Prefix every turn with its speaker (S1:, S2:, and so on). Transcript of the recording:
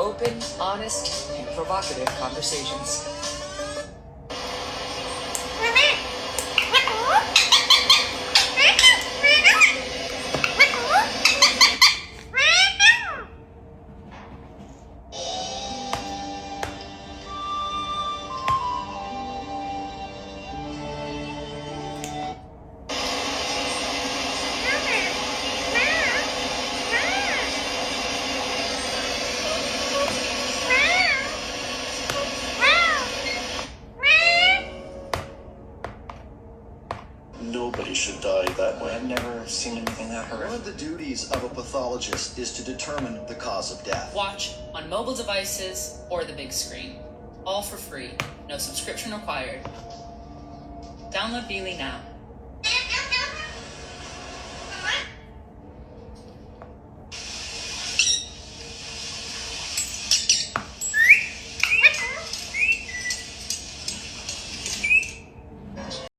S1: open, honest, and provocative conversations.
S2: Nobody should die that way.
S3: I've never seen anything that horrific.
S4: One of the duties of a pathologist is to determine the cause of death.
S5: Watch on mobile devices or the big screen. All for free. No subscription required. Download Waly now.